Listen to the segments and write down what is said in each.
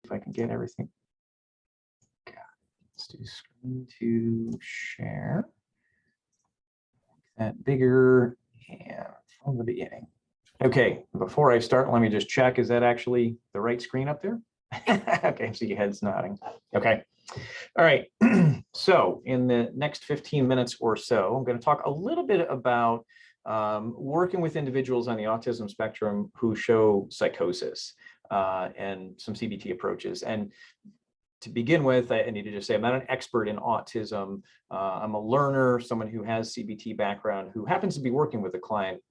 if I can get everything. Let's do screen to share. That bigger and from the beginning. Okay, before I start, let me just check. Is that actually the right screen up there? Okay, so your head's nodding. Okay. All right. So in the next 15 minutes or so, I'm going to talk a little bit about working with individuals on the autism spectrum who show psychosis and some CBT approaches. And to begin with, I need to just say I'm not an expert in autism. I'm a learner, someone who has CBT background, who happens to be working with a client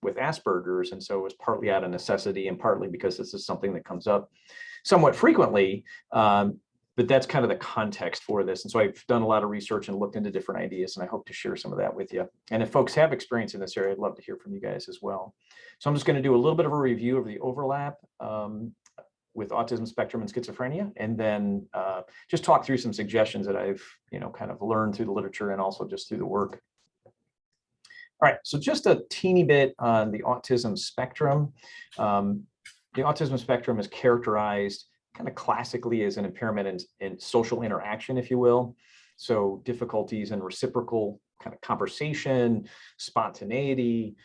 with Asperger's. And so it was partly out of necessity and partly because this is something that comes up somewhat frequently. But that's kind of the context for this. And so I've done a lot of research and looked into different ideas, and I hope to share some of that with you. And if folks have experience in this area, I'd love to hear from you guys as well. So I'm just going to do a little bit of a review of the overlap with autism spectrum and schizophrenia, and then just talk through some suggestions that I've kind of learned through the literature and also just through the work. All right, so just a teeny bit on the autism spectrum. The autism spectrum is characterized kind of classically as an impairment in social interaction, if you will. So difficulties in reciprocal kind of conversation, spontaneity,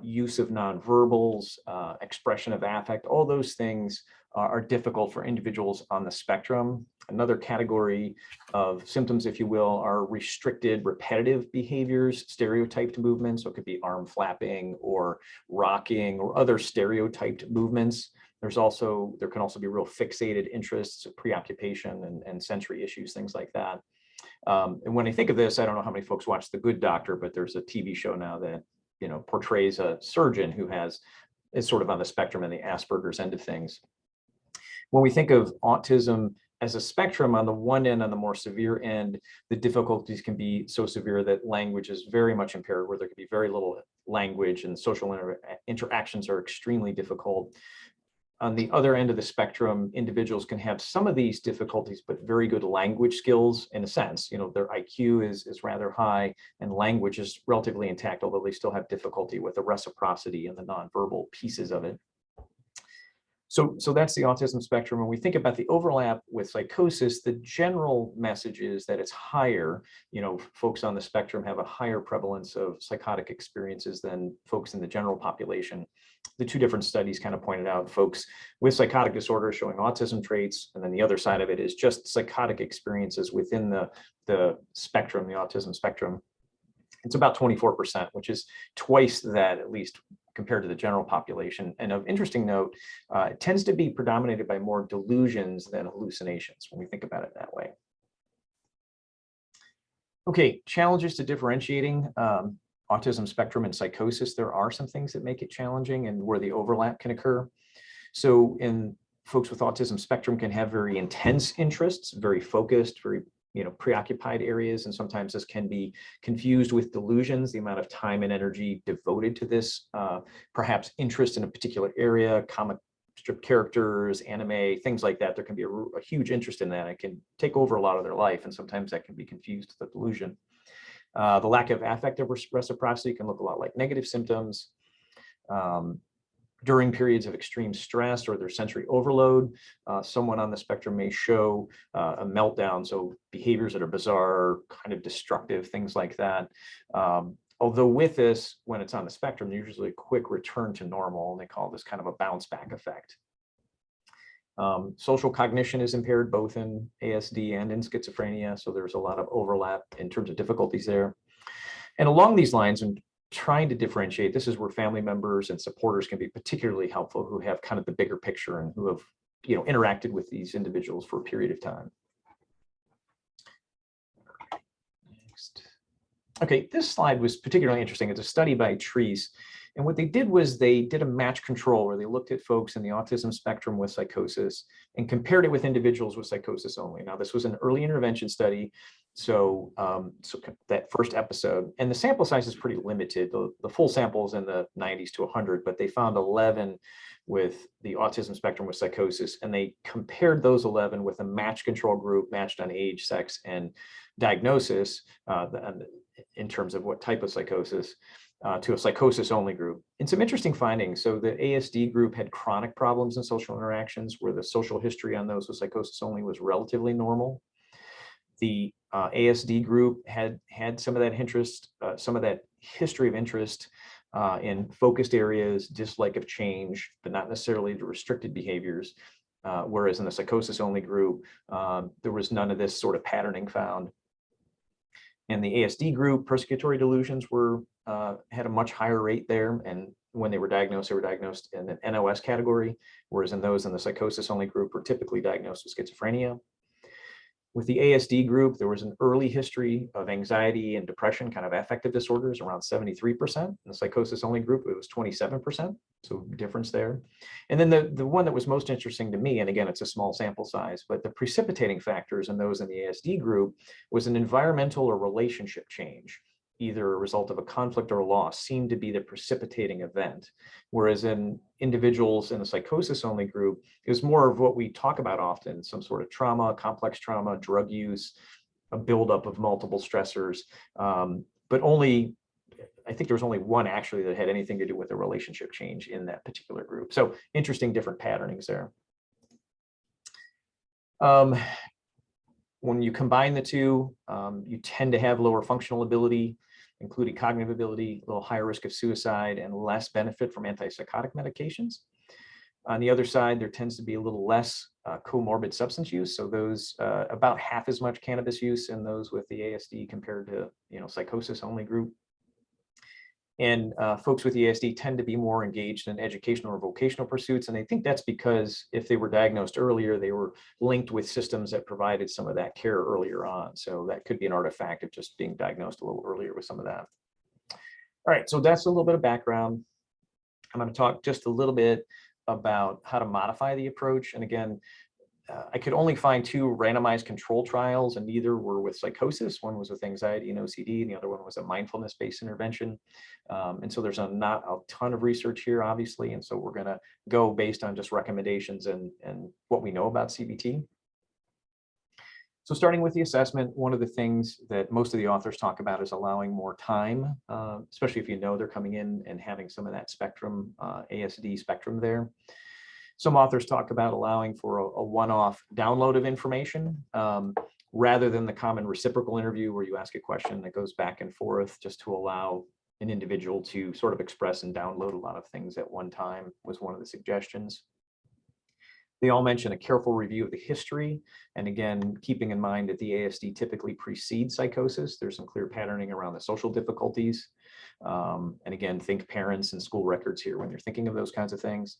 use of nonverbals, expression of affect, all those things are difficult for individuals on the spectrum. Another category of symptoms, if you will, are restricted repetitive behaviors, stereotyped movements. So it could be arm flapping or rocking or other stereotyped movements. There can also be real fixated interests, preoccupation and sensory issues, things like that. And when I think of this, I don't know how many folks watch The Good Doctor, but there's a TV show now that portrays a surgeon who is sort of on the spectrum and the Asperger's end of things. When we think of autism as a spectrum, on the one end, on the more severe end, the difficulties can be so severe that language is very much impaired, where there can be very little language and social interactions are extremely difficult. On the other end of the spectrum, individuals can have some of these difficulties, but very good language skills in a sense. Their IQ is rather high and language is relatively intact, although they still have difficulty with the reciprocity and the nonverbal pieces of it. So that's the autism spectrum. When we think about the overlap with psychosis, the general message is that it's higher. Folks on the spectrum have a higher prevalence of psychotic experiences than folks in the general population. The two different studies kind of pointed out folks with psychotic disorder showing autism traits, and then the other side of it is just psychotic experiences within the spectrum, the autism spectrum. It's about 24%, which is twice that, at least compared to the general population. And of interesting note, it tends to be predominated by more delusions than hallucinations when we think about it that way. Okay, challenges to differentiating autism spectrum and psychosis. There are some things that make it challenging and where the overlap can occur. So in folks with autism spectrum can have very intense interests, very focused, very preoccupied areas, and sometimes this can be confused with delusions, the amount of time and energy devoted to this, perhaps interest in a particular area, comic strip characters, anime, things like that. There can be a huge interest in that. It can take over a lot of their life, and sometimes that can be confused with a delusion. The lack of affective reciprocity can look a lot like negative symptoms. During periods of extreme stress or their sensory overload, someone on the spectrum may show a meltdown, so behaviors that are bizarre, kind of destructive, things like that. Although with this, when it's on the spectrum, there's usually a quick return to normal, and they call this kind of a bounce back effect. Social cognition is impaired both in ASD and in schizophrenia, so there's a lot of overlap in terms of difficulties there. And along these lines, and trying to differentiate, this is where family members and supporters can be particularly helpful, who have kind of the bigger picture and who have interacted with these individuals for a period of time. Next. Okay, this slide was particularly interesting. It's a study by Teasing. And what they did was they did a match control where they looked at folks in the autism spectrum with psychosis and compared it with individuals with psychosis only. Now, this was an early intervention study. So that first episode, and the sample size is pretty limited. The full sample is in the 90s to 100, but they found 11 with the autism spectrum with psychosis, and they compared those 11 with a match control group matched on age, sex, and diagnosis in terms of what type of psychosis. to a psychosis-only group. And some interesting findings. So the ASD group had chronic problems in social interactions where the social history on those with psychosis-only was relatively normal. The ASD group had some of that interest, some of that history of interest in focused areas, dislike of change, but not necessarily the restricted behaviors. Whereas in the psychosis-only group, there was none of this sort of patterning found. In the ASD group, persecutory delusions had a much higher rate there, and when they were diagnosed in an NOS category, whereas in those in the psychosis-only group were typically diagnosed with schizophrenia. With the ASD group, there was an early history of anxiety and depression, kind of affective disorders, around 73%. In the psychosis-only group, it was 27%, so difference there. And then the one that was most interesting to me, and again, it's a small sample size, but the precipitating factors in those in the ASD group was an environmental or relationship change, either a result of a conflict or a loss, seemed to be the precipitating event. Whereas in individuals in the psychosis-only group, it was more of what we talk about often, some sort of trauma, complex trauma, drug use, a buildup of multiple stressors, but only, I think there was only one actually that had anything to do with a relationship change in that particular group. So interesting different patternings there. When you combine the two, you tend to have lower functional ability, including cognitive ability, a little higher risk of suicide, and less benefit from antipsychotic medications. On the other side, there tends to be a little less comorbid substance use. So those about half as much cannabis use in those with the ASD compared to psychosis-only group. And folks with ESD tend to be more engaged in educational or vocational pursuits. And I think that's because if they were diagnosed earlier, they were linked with systems that provided some of that care earlier on. So that could be an artifact of just being diagnosed a little earlier with some of that. All right, so that's a little bit of background. I'm going to talk just a little bit about how to modify the approach. And again, I could only find 2 randomized control trials, and neither were with psychosis. One was with anxiety and OCD, and the other one was a mindfulness-based intervention. And so there's not a ton of research here, obviously, and so we're going to go based on just recommendations and what we know about CBT. So starting with the assessment, one of the things that most of the authors talk about is allowing more time, especially if you know they're coming in and having some of that spectrum, ASD spectrum there. Some authors talk about allowing for a one-off download of information rather than the common reciprocal interview where you ask a question that goes back and forth, just to allow an individual to sort of express and download a lot of things at one time was one of the suggestions. They all mention a careful review of the history. And again, keeping in mind that the ASD typically precedes psychosis, there's some clear patterning around the social difficulties. And again, think parents and school records here when you're thinking of those kinds of things.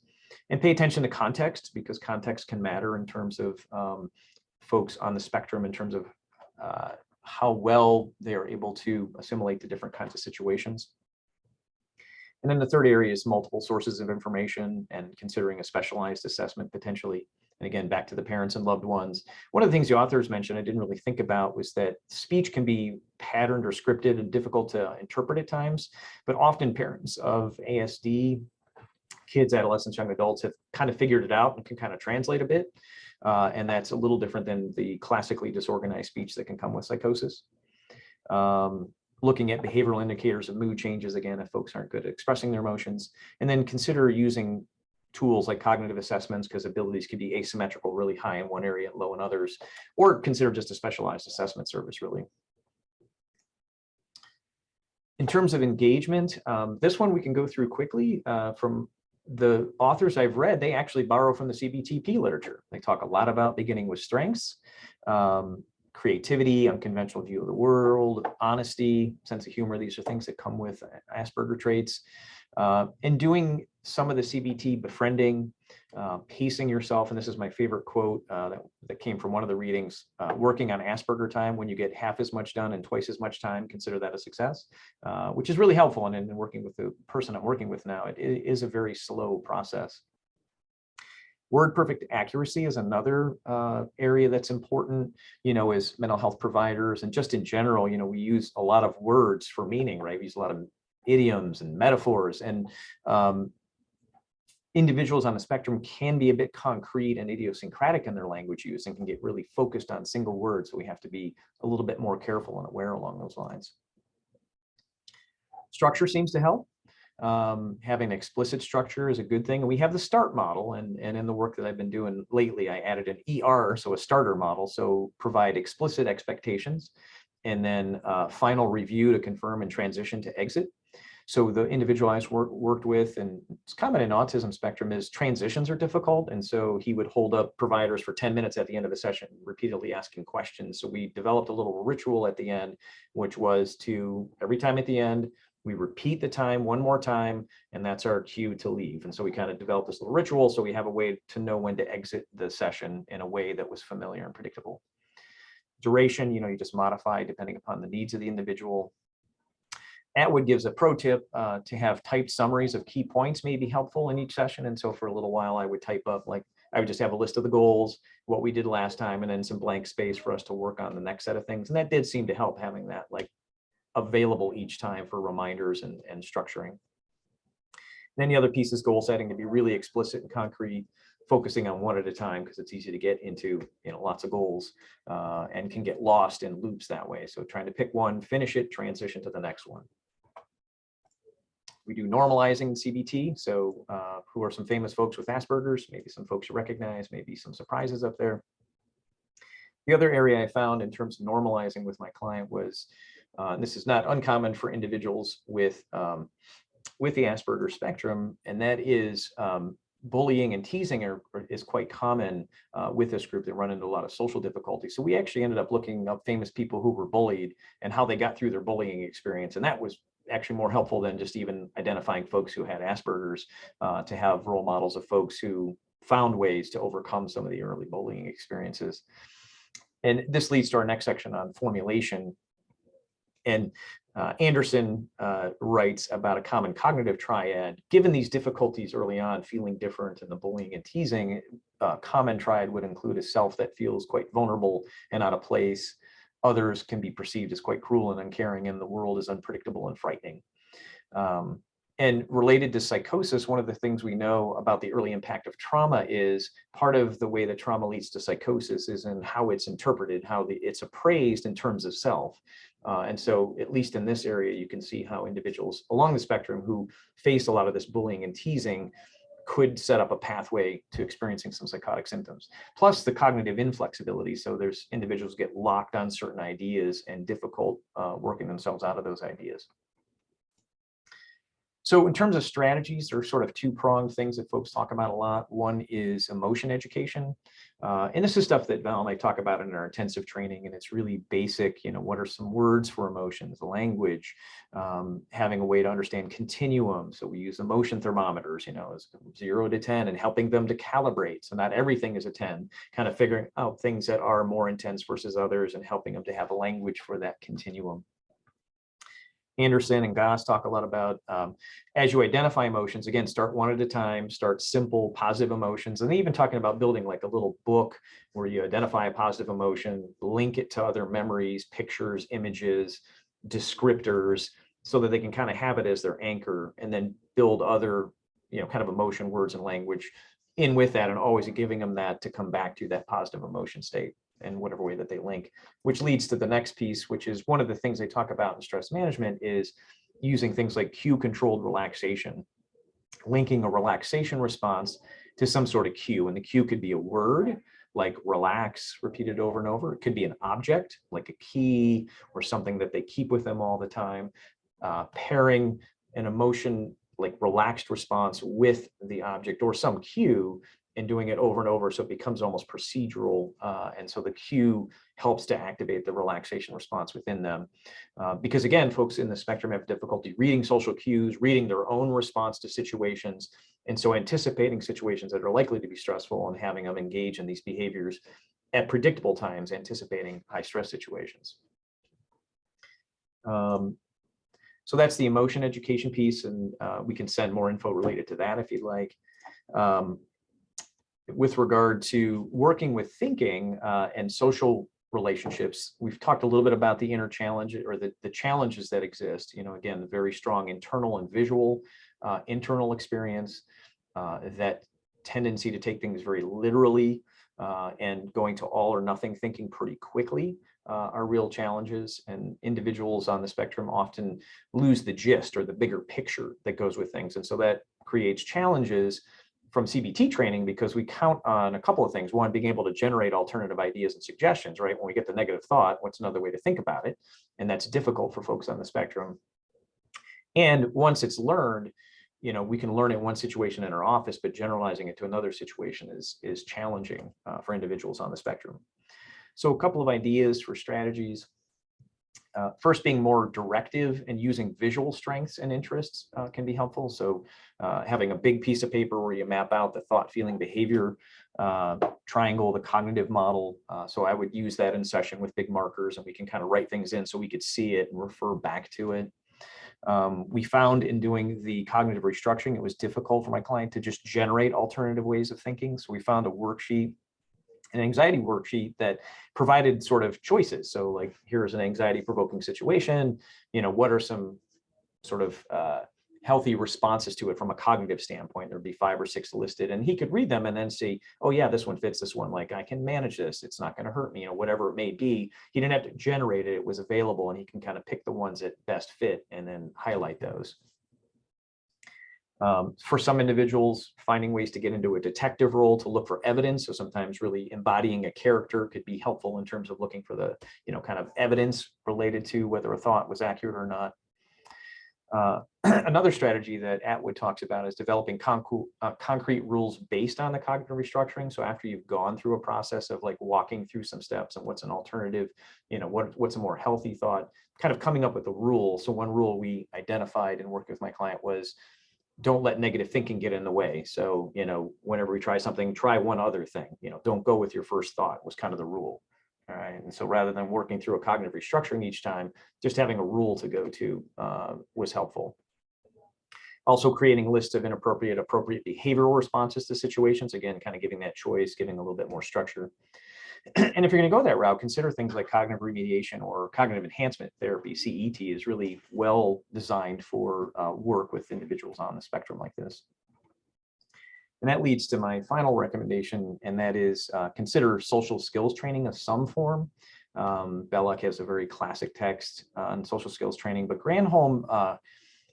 And pay attention to context, because context can matter in terms of folks on the spectrum, in terms of how well they are able to assimilate the different kinds of situations. And then the third area is multiple sources of information and considering a specialized assessment potentially. And again, back to the parents and loved ones. One of the things the authors mentioned I didn't really think about was that speech can be patterned or scripted and difficult to interpret at times, but often parents of ASD, kids, adolescents, young adults have kind of figured it out and can kind of translate a bit. And that's a little different than the classically disorganized speech that can come with psychosis. Looking at behavioral indicators of mood changes, again, if folks aren't good at expressing their emotions, and then consider using tools like cognitive assessments, because abilities could be asymmetrical, really high in one area and low in others, or consider just a specialized assessment service, really. In terms of engagement, this one we can go through quickly. From the authors I've read, they actually borrow from the CBT-p literature. They talk a lot about beginning with strengths, creativity, unconventional view of the world, honesty, sense of humor. These are things that come with Asperger traits. And doing some of the CBT befriending, pacing yourself, and this is my favorite quote that came from one of the readings, working on Asperger time, when you get half as much done in twice as much time, consider that a success, which is really helpful. And in working with the person I'm working with now, it is a very slow process. Word perfect accuracy is another area that's important, as mental health providers, and just in general, we use a lot of words for meaning, right? We use a lot of idioms and metaphors, and individuals on the spectrum can be a bit concrete and idiosyncratic in their language use and can get really focused on single words. So we have to be a little bit more careful and aware along those lines. Structure seems to help. Having an explicit structure is a good thing. And we have the START model, and in the work that I've been doing lately, I added an ER, so a starter model. So provide explicit expectations, and then final review to confirm and transition to exit. So the individual I worked with, and it's common in autism spectrum, is transitions are difficult. And so he would hold up providers for 10 minutes at the end of the session, repeatedly asking questions. So we developed a little ritual at the end, which was to, every time at the end, we repeat the time one more time, and that's our cue to leave. And so we kind of developed this little ritual, so we have a way to know when to exit the session in a way that was familiar and predictable. Duration, you just modify depending upon the needs of the individual. Atwood gives a pro tip to have typed summaries of key points may be helpful in each session. And so for a little while, I would type up, like, I would just have a list of the goals, what we did last time, and then some blank space for us to work on the next set of things. And that did seem to help, having that like available each time for reminders and structuring. And then the other piece is goal setting, to be really explicit and concrete, focusing on one at a time, because it's easy to get into lots of goals and can get lost in loops that way. So trying to pick one, finish it, transition to the next one. We do normalizing CBT. So who are some famous folks with Asperger's? Maybe some folks you recognize, maybe some surprises up there. The other area I found in terms of normalizing with my client was, and this is not uncommon for individuals with the Asperger's spectrum, and that is bullying and teasing is quite common with this group. They run into a lot of social difficulties. So we actually ended up looking up famous people who were bullied and how they got through their bullying experience. And that was actually more helpful than just even identifying folks who had Asperger's, to have role models of folks who found ways to overcome some of the early bullying experiences. And this leads to our next section on formulation. And Anderson writes about a common cognitive triad. Given these difficulties early on, feeling different, and the bullying and teasing, a common triad would include a self that feels quite vulnerable and out of place. Others can be perceived as quite cruel and uncaring, and the world is unpredictable and frightening. And related to psychosis, one of the things we know about the early impact of trauma is part of the way that trauma leads to psychosis is in how it's interpreted, how it's appraised in terms of self. And so at least in this area, you can see how individuals along the spectrum who face a lot of this bullying and teasing could set up a pathway to experiencing some psychotic symptoms. Plus the cognitive inflexibility. So there's individuals get locked on certain ideas and difficult working themselves out of those ideas. So in terms of strategies, there are sort of two-pronged things that folks talk about a lot. One is emotion education. And this is stuff that Val and I talk about in our intensive training, and it's really basic. What are some words for emotions, the language, having a way to understand continuum. So we use emotion thermometers, as 0 to 10, and helping them to calibrate. So not everything is a 10, kind of figuring out things that are more intense versus others and helping them to have a language for that continuum. Anderson and Goss talk a lot about, as you identify emotions, again, start one at a time, start simple, positive emotions, and even talking about building like a little book where you identify a positive emotion, link it to other memories, pictures, images, descriptors, so that they can kind of have it as their anchor, and then build other, kind of emotion words and language in with that, and always giving them that to come back to that positive emotion state in whatever way that they link, which leads to the next piece, which is one of the things they talk about in stress management is using things like cue controlled relaxation, linking a relaxation response to some sort of cue. And the cue could be a word like relax, repeated over and over. It could be an object like a key or something that they keep with them all the time, pairing an emotion like relaxed response with the object or some cue, and doing it over and over, so it becomes almost procedural. And so the cue helps to activate the relaxation response within them. Because again, folks in the spectrum have difficulty reading social cues, reading their own response to situations. And so anticipating situations that are likely to be stressful and having them engage in these behaviors at predictable times, anticipating high stress situations. So that's the emotion education piece, and we can send more info related to that if you'd like. With regard to working with thinking and social relationships, we've talked a little bit about the inner challenge or the challenges that exist. Again, the very strong internal and visual internal experience, that tendency to take things very literally, and going to all or nothing thinking pretty quickly are real challenges. And individuals on the spectrum often lose the gist or the bigger picture that goes with things. And so that creates challenges from CBT training, because we count on a couple of things. One, being able to generate alternative ideas and suggestions, right? When we get the negative thought, what's another way to think about it? And that's difficult for folks on the spectrum. And once it's learned, we can learn it in one situation in our office, but generalizing it to another situation is challenging for individuals on the spectrum. So a couple of ideas for strategies. First, being more directive and using visual strengths and interests can be helpful. So having a big piece of paper where you map out the thought, feeling, behavior triangle, the cognitive model. So I would use that in session with big markers, and we can kind of write things in so we could see it and refer back to it. We found in doing the cognitive restructuring, it was difficult for my client to just generate alternative ways of thinking. So we found a worksheet, an anxiety worksheet that provided sort of choices. So like, here's an anxiety provoking situation, what are some sort of healthy responses to it from a cognitive standpoint? There'd be 5 or 6 listed, and he could read them and then say, oh yeah, this one fits, this one, like I can manage this, it's not going to hurt me, whatever it may be. He didn't have to generate it, it was available, and he can kind of pick the ones that best fit and then highlight those. For some individuals, finding ways to get into a detective role to look for evidence. So sometimes really embodying a character could be helpful in terms of looking for the, kind of evidence related to whether a thought was accurate or not. Another strategy that Atwood talks about is developing concrete rules based on the cognitive restructuring. So after you've gone through a process of like walking through some steps and what's an alternative, what's a more healthy thought, kind of coming up with a rule. So one rule we identified and worked with my client was, don't let negative thinking get in the way. So, whenever we try something, try one other thing, don't go with your first thought was kind of the rule. All right. And so rather than working through a cognitive restructuring each time, just having a rule to go to was helpful. Also creating a list of appropriate behavioral responses to situations. Again, kind of giving that choice, giving a little bit more structure. And if you're going to go that route, consider things like cognitive remediation or cognitive enhancement therapy. CET is really well designed for work with individuals on the spectrum like this. And that leads to my final recommendation, and that is consider social skills training of some form. Belloc has a very classic text on social skills training, but Granholm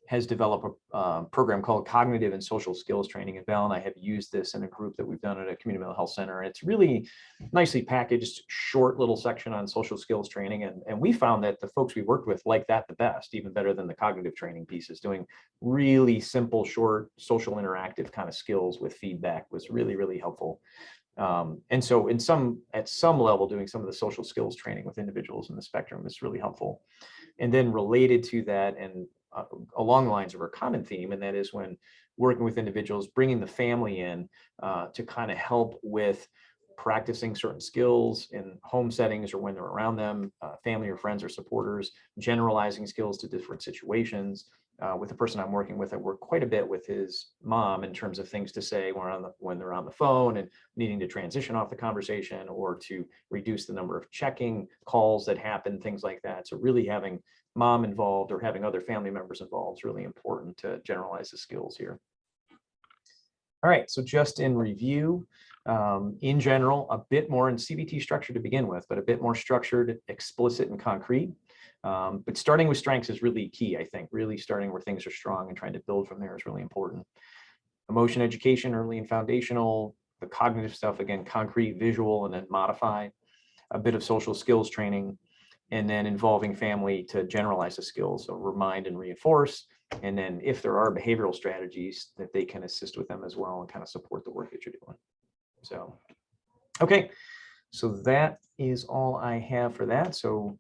has developed a program called Cognitive and Social Skills Training. And Val and I have used this in a group that we've done at a community mental health center. It's really nicely packaged, short little section on social skills training. And we found that the folks we worked with like that the best, even better than the cognitive training pieces. Doing really simple, short, social interactive kind of skills with feedback was really, really helpful. And so at some level, doing some of the social skills training with individuals in the spectrum is really helpful. And then related to that, and along the lines of our common theme, and that is when working with individuals, bringing the family in to kind of help with practicing certain skills in home settings or when they're around them, family or friends or supporters, generalizing skills to different situations. With the person I'm working with, I work quite a bit with his mom in terms of things to say when they're on the phone and needing to transition off the conversation or to reduce the number of checking calls that happen, things like that. So really having mom involved or having other family members involved is really important to generalize the skills here. All right, so just in review, in general, a bit more in CBT structure to begin with, but a bit more structured, explicit, and concrete. But starting with strengths is really key, I think. Really starting where things are strong and trying to build from there is really important. Emotion education, early and foundational. The cognitive stuff, again, concrete, visual, and then modify. A bit of social skills training, and then involving family to generalize the skills, so remind and reinforce. And then if there are behavioral strategies, that they can assist with them as well and kind of support the work that you're doing. So, okay. So that is all I have for that. So